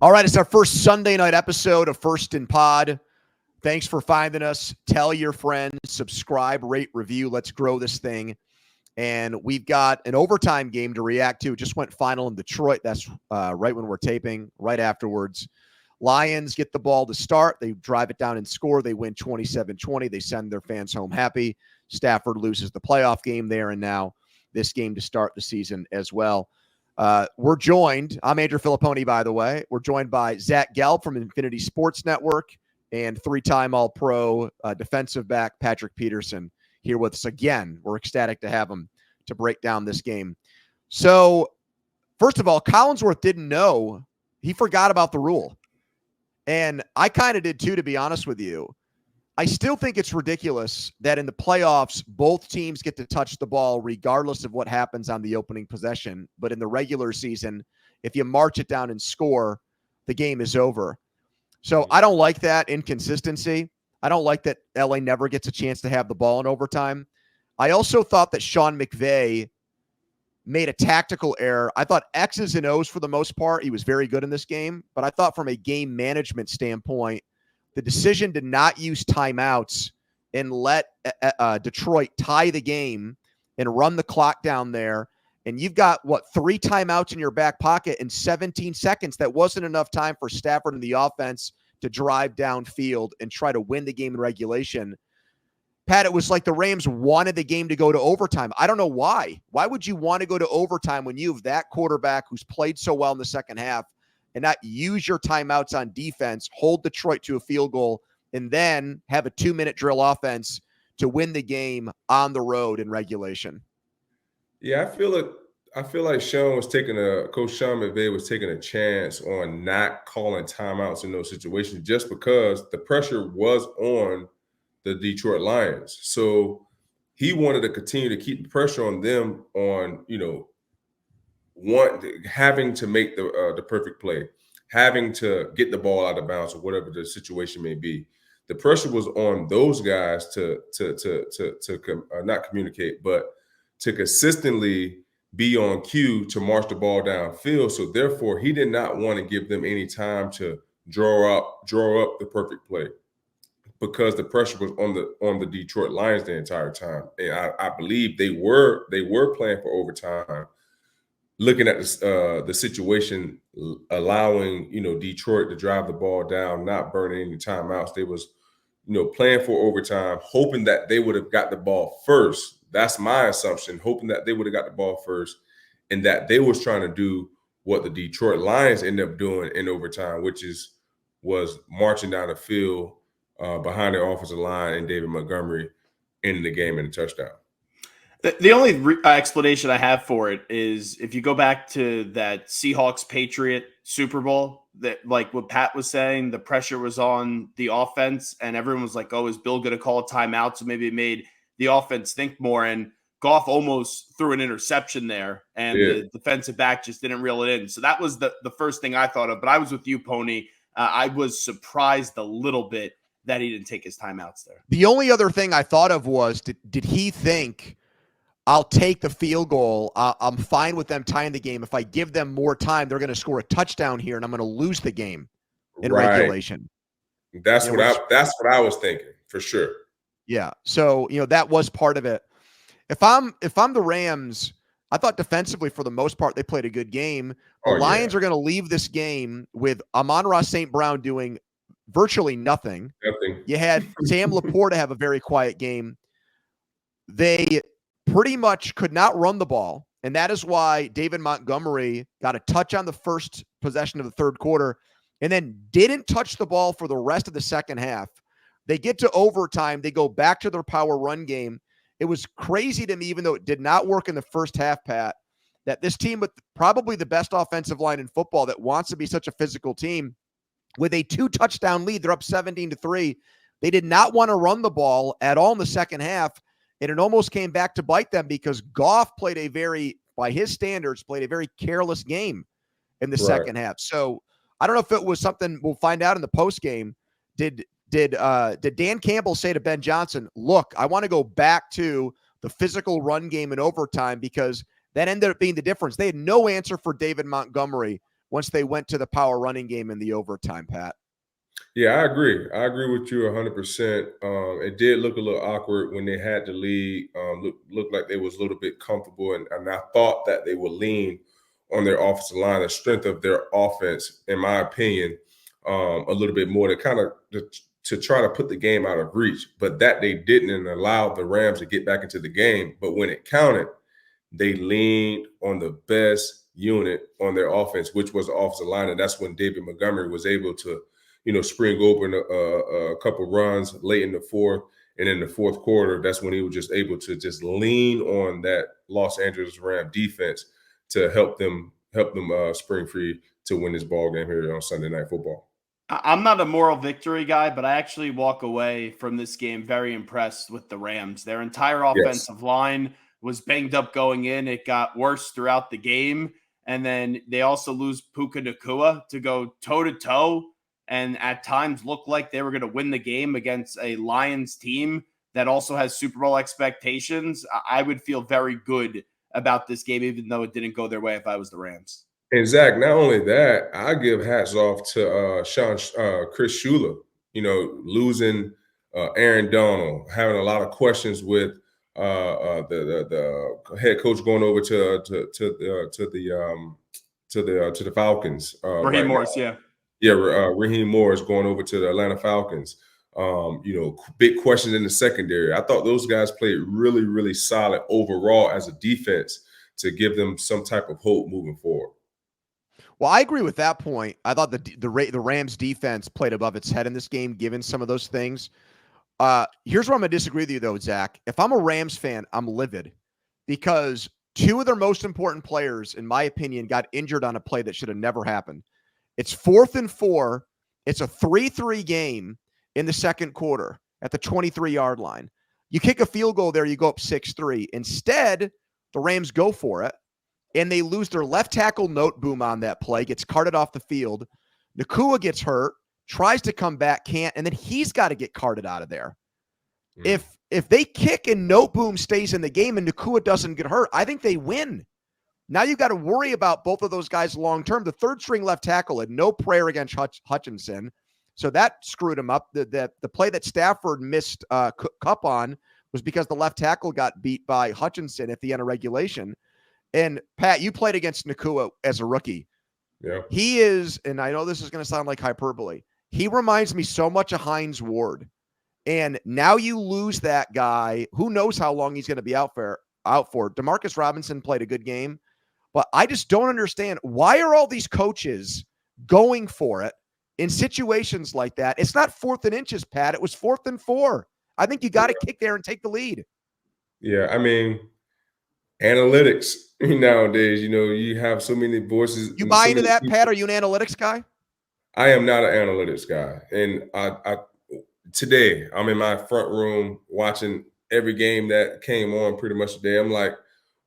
All right, it's our first Sunday night episode of First and Pod. Thanks for finding us. Tell your friends, subscribe, rate, review. Let's grow this thing. And we've got an overtime game to react to. It just went final in Detroit. That's right when we're taping, right afterwards. Lions get the ball to start. They drive it down and score. They win 27-20. They send their fans home happy. Stafford loses the playoff game there, and now this game to start the season as well. We're joined. I'm Andrew Fillipponi, by the way. We're joined by Zach Gelb from Infinity Sports Network and three-time All-Pro defensive back Patrick Peterson here with us again. We're ecstatic to have him to break down this game. So, first of all, Collinsworth didn't know. He forgot about the rule. And I kind of did too, to be honest with you. I still think it's ridiculous that in the playoffs, both teams get to touch the ball regardless of what happens on the opening possession. But in the regular season, if you march it down and score, the game is over. So I don't like that inconsistency. I don't like that LA never gets a chance to have the ball in overtime. I also thought that Sean McVay made a tactical error. I thought X's and O's for the most part. He was very good in this game. But I thought from a game management standpoint, the decision to not use timeouts and let Detroit tie the game and run the clock down there. And you've got, 3 timeouts in your back pocket in 17 seconds. That wasn't enough time for Stafford and the offense to drive downfield and try to win the game in regulation. Pat, it was like the Rams wanted the game to go to overtime. I don't know why. Why would you want to go to overtime when you have that quarterback who's played so well in the second half and not use your timeouts on defense, hold Detroit to a field goal, and then have a 2-minute drill offense to win the game on the road in regulation? Yeah, I feel like Coach Sean McVay was taking a chance on not calling timeouts in those situations just because the pressure was on the Detroit Lions. So he wanted to continue to keep the pressure on them on, having to make the perfect play, having to get the ball out of bounds or whatever the situation may be. The pressure was on those guys to not communicate, but to consistently be on cue to march the ball downfield. So therefore, he did not want to give them any time to draw up the perfect play because the pressure was on the Detroit Lions the entire time. And I believe they were playing for overtime, looking at the situation, allowing Detroit to drive the ball down, not burning any timeouts. They was playing for overtime, hoping that they would have got the ball first. That's my assumption, hoping that they would have got the ball first and that they was trying to do what the Detroit Lions ended up doing in overtime, which was marching down the field behind their offensive line and David Montgomery ending the game in a touchdown. The only explanation I have for it is if you go back to that Seahawks-Patriot Super Bowl, that like what Pat was saying, the pressure was on the offense and everyone was like, oh, is Bill going to call a timeout? So maybe it made the offense think more, and Goff almost threw an interception there and the defensive back just didn't reel it in. So that was the first thing I thought of, but I was with you, Poni. I was surprised a little bit that he didn't take his timeouts there. The only other thing I thought of was, did he think, I'll take the field goal. I'm fine with them tying the game. If I give them more time, they're going to score a touchdown here, and I'm going to lose the game in regulation. That's what I was thinking for sure. Yeah. So that was part of it. If I'm the Rams, I thought defensively for the most part they played a good game. The Lions are going to leave this game with Amon-Ra St. Brown doing virtually nothing. You had Sam Laporta have a very quiet game. They pretty much could not run the ball, and that is why David Montgomery got a touch on the first possession of the third quarter and then didn't touch the ball for the rest of the second half. They get to overtime. They go back to their power run game. It was crazy to me, even though it did not work in the first half, Pat, that this team with probably the best offensive line in football that wants to be such a physical team with a 2-touchdown lead, they're up 17-3. They did not want to run the ball at all in the second half. And it almost came back to bite them because Goff played by his standards, played a very careless game in the second half. So I don't know if it was something we'll find out in the post game. Did Dan Campbell say to Ben Johnson, look, I want to go back to the physical run game in overtime because that ended up being the difference. They had no answer for David Montgomery once they went to the power running game in the overtime, Pat. Yeah, I agree. I agree with you 100%. It did look a little awkward when they had the lead. Looked like they was a little bit comfortable, and I thought that they would lean on their offensive line, the strength of their offense, in my opinion, a little bit more to try to put the game out of reach. But that they didn't, and allowed the Rams to get back into the game. But when it counted, they leaned on the best unit on their offense, which was the offensive line, and that's when David Montgomery was able to, spring open a couple runs late in the fourth, and in the fourth quarter, that's when he was just able to just lean on that Los Angeles Ram defense to help them spring free to win this ball game here on Sunday Night Football. I'm not a moral victory guy, but I actually walk away from this game very impressed with the Rams. Their entire offensive line was banged up going in. It got worse throughout the game. And then they also lose Puka Nacua to go toe-to-toe and at times looked like they were going to win the game against a Lions team that also has Super Bowl expectations. I would feel very good about this game, even though it didn't go their way if I was the Rams. And Zach, not only that, I give hats off to Chris Shula, losing Aaron Donald, having a lot of questions with the head coach going over to the Falcons. Raheem Morris, yeah. Yeah, Raheem Morris going over to the Atlanta Falcons. Big questions in the secondary. I thought those guys played really, really solid overall as a defense to give them some type of hope moving forward. Well, I agree with that point. I thought the Rams defense played above its head in this game, given some of those things. Here's where I'm going to disagree with you, though, Zach. If I'm a Rams fan, I'm livid because two of their most important players, in my opinion, got injured on a play that should have never happened. It's 4th and 4. It's a 3-3 game in the second quarter at the 23-yard line. You kick a field goal there, you go up 6-3. Instead, the Rams go for it, and they lose their left tackle Noteboom on that play, gets carted off the field. Nacua gets hurt, tries to come back, can't, and then he's got to get carted out of there. Mm. If they kick and Noteboom stays in the game and Nacua doesn't get hurt, I think they win. Now you got to worry about both of those guys long term. The third string left tackle had no prayer against Hutchinson, so that screwed him up. The play that Stafford missed Cup on was because the left tackle got beat by Hutchinson at the end of regulation. And Pat, you played against Nacua as a rookie. Yeah, he is, and I know this is going to sound like hyperbole. He reminds me so much of Hines Ward. And now you lose that guy. Who knows how long he's going to be out for? Demarcus Robinson played a good game. But I just don't understand, why are all these coaches going for it in situations like that? It's not 4th and inches, Pat. It was 4th and 4. I think you got to kick there and take the lead. Yeah, I mean, analytics nowadays, you have so many voices. You buy into that, Pat? Are you an analytics guy? I am not an analytics guy. And I today, I'm in my front room watching every game that came on pretty much today. I'm like,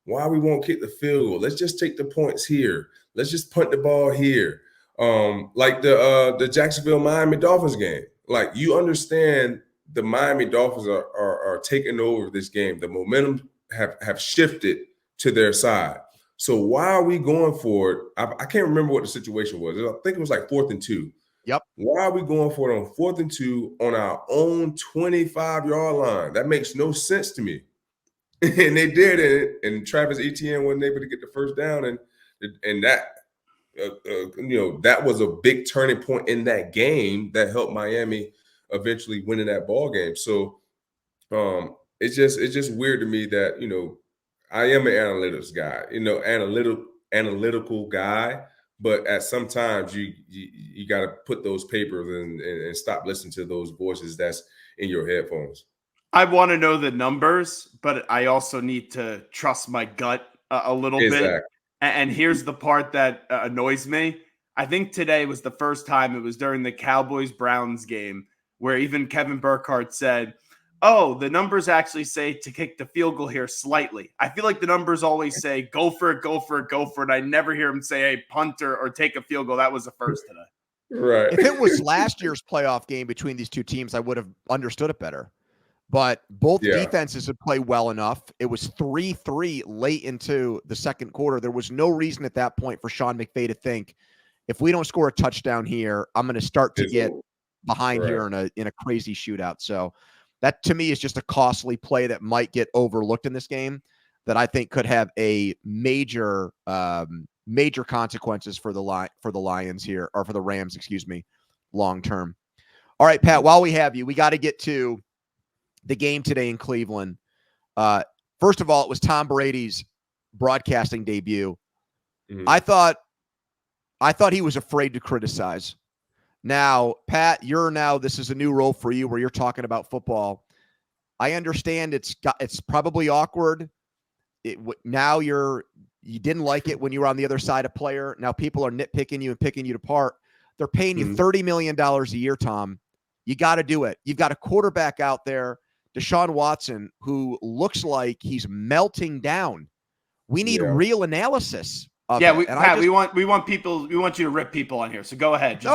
why we won't kick the field goal? Let's just take the points here. Let's just punt the ball here. Like the Jacksonville Miami Dolphins game. Like, you understand the Miami Dolphins are taking over this game. The momentum have shifted to their side. So why are we going for it? I can't remember what the situation was. I think it was like 4th and 2. Yep. Why are we going for it on 4th and 2 on our own 25-yard line? That makes no sense to me. And they did it, and Travis Etienne wasn't able to get the first down, and that that was a big turning point in that game that helped Miami eventually winning that ball game. So it's just weird to me that I am an analytics guy, analytical guy, but at sometimes you got to put those papers and stop listening to those voices that's in your headphones. I want to know the numbers, but I also need to trust my gut a little bit. And here's the part that annoys me. I think today was the first time, it was during the Cowboys-Browns game, where even Kevin Burkhardt said, oh, the numbers actually say to kick the field goal here slightly. I feel like the numbers always say, go for it, go for it, go for it. I never hear him say a punter or take a field goal. That was the first today. Right. If it was last year's playoff game between these two teams, I would have understood it better. But both defenses had played well enough. It was 3-3 late into the second quarter. There was no reason at that point for Sean McVay to think, if we don't score a touchdown here, I'm going to start to get behind Right. here in a crazy shootout. So that to me is just a costly play that might get overlooked in this game that I think could have a major consequences for the Lions here, or for the Rams, excuse me, long term. All right, Pat, while we have you, we got to get to the game today in Cleveland. First of all, it was Tom Brady's broadcasting debut. Mm-hmm. I thought he was afraid to criticize. Now, Pat, this is a new role for you where you're talking about football. I understand it's probably awkward. Now you didn't like it when you were on the other side of player. Now people are nitpicking you and picking you apart. They're paying you $30 million a year, Tom. You got to do it. You've got a quarterback out there, Deshaun Watson, who looks like he's melting down. We need real analysis. We want you to rip people on here. So go ahead. You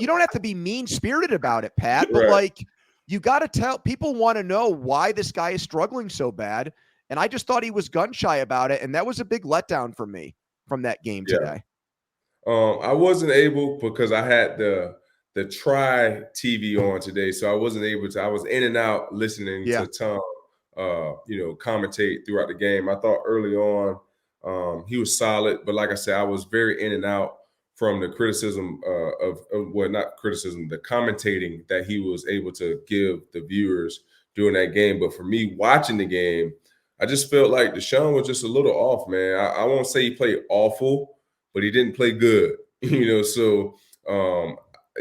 don't have to be mean-spirited about it, Pat, but Right. you got to tell people want to know why this guy is struggling so bad. And I just thought he was gun shy about it. And that was a big letdown for me from that game today. I wasn't able because I had the Try TV on today. So I wasn't able to, I was in and out listening to Tom, commentate throughout the game. I thought early on he was solid, but like I said, I was very in and out from the criticism not criticism, the commentating that he was able to give the viewers during that game. But for me watching the game, I just felt like Deshaun was just a little off, man. I won't say he played awful, but he didn't play good, So,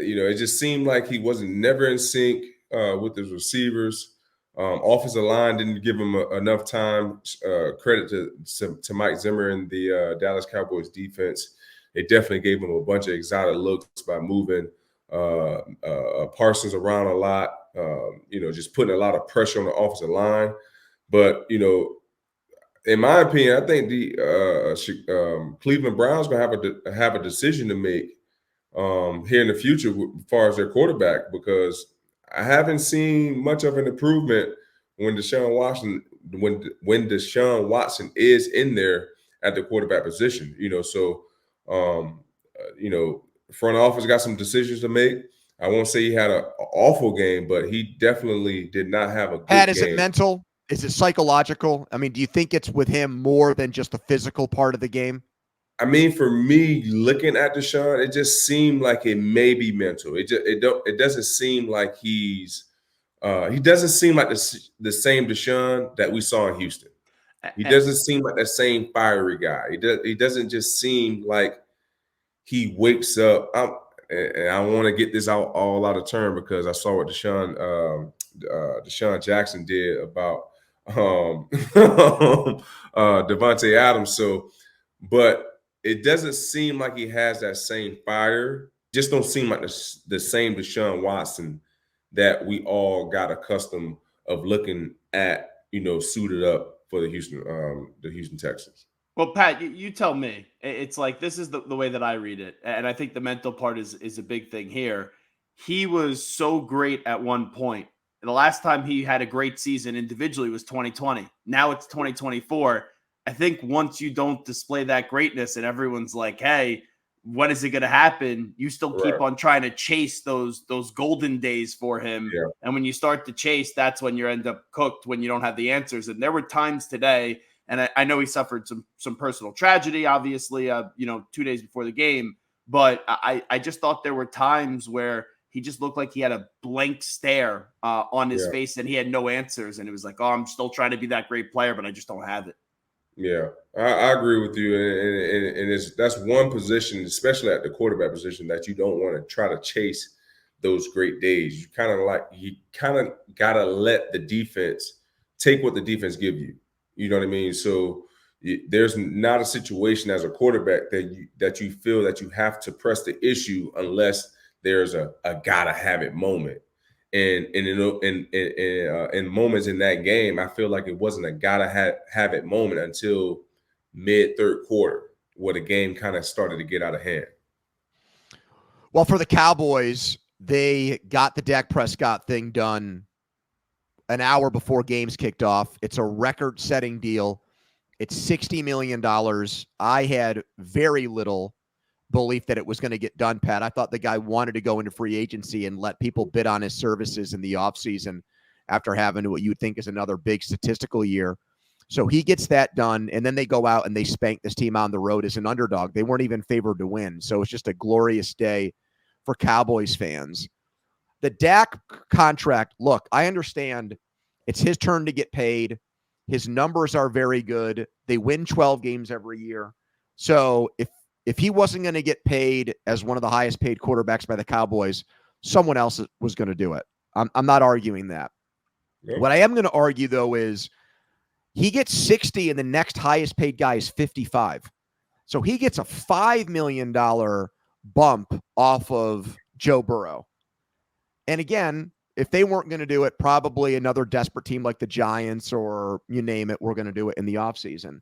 it just seemed like he wasn't never in sync with his receivers. Offensive line didn't give him enough time. Credit to Mike Zimmer and the Dallas Cowboys defense. They definitely gave him a bunch of exotic looks by moving Parsons around a lot, just putting a lot of pressure on the offensive line. But, in my opinion, I think the Cleveland Browns going to have a decision to make here in the future as far as their quarterback, because I haven't seen much of an improvement when Deshaun Watson is in there at the quarterback position. Front office got some decisions to make. I won't say he had an awful game, but he definitely did not have a good Pat, game. is it mental? Is it psychological? I mean, do you think it's with him more than just the physical part of the game? I mean, for me, looking at Deshaun, it just seemed like it may be mental. It doesn't seem like he doesn't seem like the same Deshaun that we saw in Houston. He doesn't seem like that same fiery guy. He doesn't just seem like he wakes up. And I want to get this all out of turn because I saw what Deshaun Jackson did about Devontae Adams. So, but it doesn't seem like he has that same fire. Just don't seem like the same Deshaun Watson that we all got accustomed of looking at, suited up for the Houston Texans. Well, Pat, you tell me. It's like this is the way that I read it. And I think the mental part is a big thing here. He was so great at one point. The last time he had a great season individually was 2020. Now it's 2024. I think once you don't display that greatness and everyone's like, hey, when is it going to happen? You still keep on trying to chase those golden days for him. Yeah. And when you start to chase, that's when you end up cooked, when you don't have the answers. And there were times today, and I know he suffered some personal tragedy, obviously, 2 days before the game. But I just thought there were times where he just looked like he had a blank stare on his face and he had no answers. And it was like, oh, I'm still trying to be that great player, but I just don't have it. Yeah, I agree with you. And that's one position, especially at the quarterback position, that you don't want to try to chase those great days. You kind of got to let the defense take what the defense give you. You know what I mean? So there's not a situation as a quarterback that you feel that you have to press the issue unless there's a gotta have it moment. And in moments in that game, I feel like it wasn't a gotta have it moment until mid third quarter, where the game kind of started to get out of hand. Well, for the Cowboys, they got the Dak Prescott thing done an hour before games kicked off. It's a record-setting deal. It's $60 million. I had very little belief that it was going to get done, Pat. I thought the guy wanted to go into free agency and let people bid on his services in the offseason after having what you would think is another big statistical year. So he gets that done, and then they go out and they spank this team on the road as an underdog. They weren't even favored to win. So it's just a glorious day for Cowboys fans. The Dak contract, look, I understand it's his turn to get paid. His numbers are very good. They win 12 games every year. So if he wasn't going to get paid as one of the highest paid quarterbacks by the Cowboys, someone else was going to do it. I'm not arguing that. Yep. What I am going to argue, though, is he gets 60 and the next highest paid guy is 55. So he gets a $5 million bump off of Joe Burrow. And again, if they weren't going to do it, probably another desperate team like the Giants or you name it, we're going to do it in the offseason.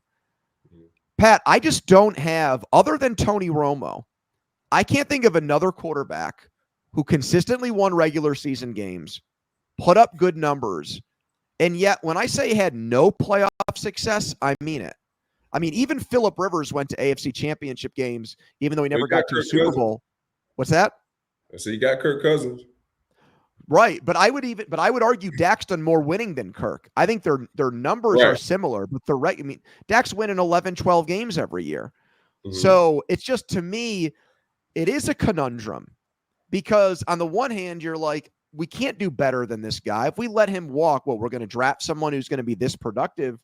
Pat, I just don't have, other than Tony Romo, I can't think of another quarterback who consistently won regular season games, put up good numbers, and yet when I say he had no playoff success, I mean it. I mean, even Phillip Rivers went to AFC Championship games, even though he never got to a Super Bowl. What's that? So you got Kirk Cousins. Right, but I would argue Dak's done more winning than Kirk. I think their numbers are similar, but Dak's winning 11, 12 games every year. Mm-hmm. So it's just, to me, it is a conundrum because on the one hand, you're like, we can't do better than this guy. If we let him walk, we're going to draft someone who's going to be this productive.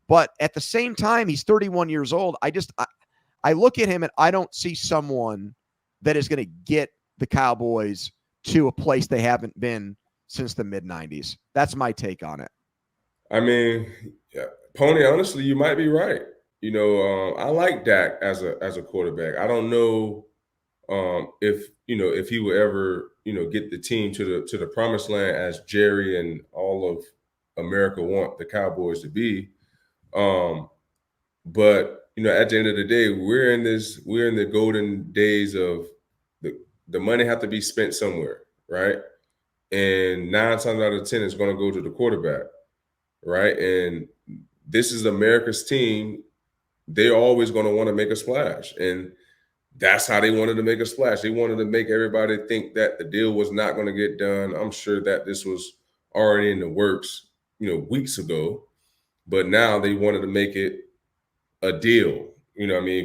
But at the same time, he's 31 years old. I look at him and I don't see someone that is going to get the Cowboys to a place they haven't been since the mid-90s. That's my take on it. I mean, Poni, honestly, you might be right. I like Dak as a quarterback. I don't know if he will ever, get the team to the promised land as Jerry and all of America want the Cowboys to be. But at the end of the day, we're in the golden days of the money have to be spent somewhere, right? And 9 times out of 10 is going to go to the quarterback, right? And this is America's team. They're always going to want to make a splash. And that's how they wanted to make a splash. They wanted to make everybody think that the deal was not going to get done. I'm sure that this was already in the works, weeks ago. But now they wanted to make it a deal.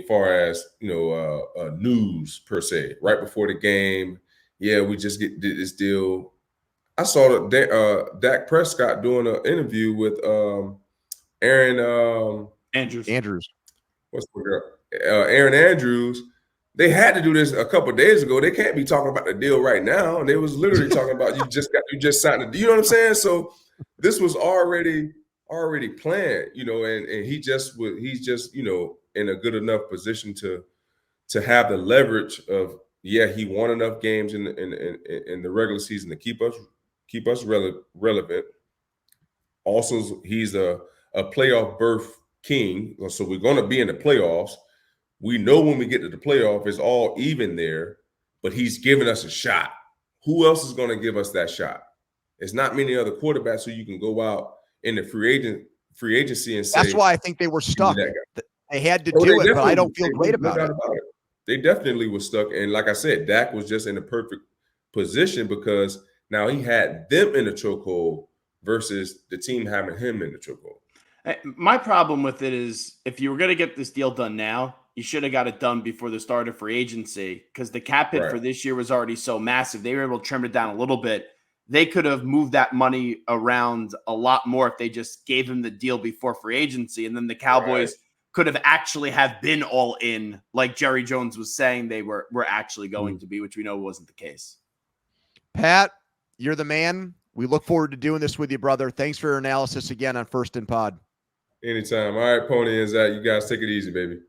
Far as, news per se, right before the game. Yeah, we just did this deal. I saw Dak Prescott doing an interview with Aaron Andrews. What's the girl? Aaron Andrews. They had to do this a couple of days ago. They can't be talking about the deal right now. They was literally talking about you just signed the deal. You know what I'm saying? So this was already planned, and he's just in a good enough position to have the leverage of, he won enough games in the regular season to keep us relevant. Also, he's a playoff berth king, so we're going to be in the playoffs. We know when we get to the playoff, it's all even there, but he's giving us a shot. Who else is going to give us that shot? It's not many other quarterbacks who you can go out in the free agency and say. That's why I think they were stuck. They had to do it, but I don't feel great about it. They definitely were stuck. And like I said, Dak was just in the perfect position because now he had them in the chokehold versus the team having him in the chokehold. My problem with it is if you were going to get this deal done now, you should have got it done before the start of free agency because the cap hit for this year was already so massive. They were able to trim it down a little bit. They could have moved that money around a lot more if they just gave him the deal before free agency. And then the Cowboys could have actually have been all in, like Jerry Jones was saying they were actually going to be, which we know wasn't the case. Pat, you're the man. We look forward to doing this with you, brother. Thanks for your analysis again on First and Pod. Anytime. All right, Poni and Zach, you guys take it easy, baby.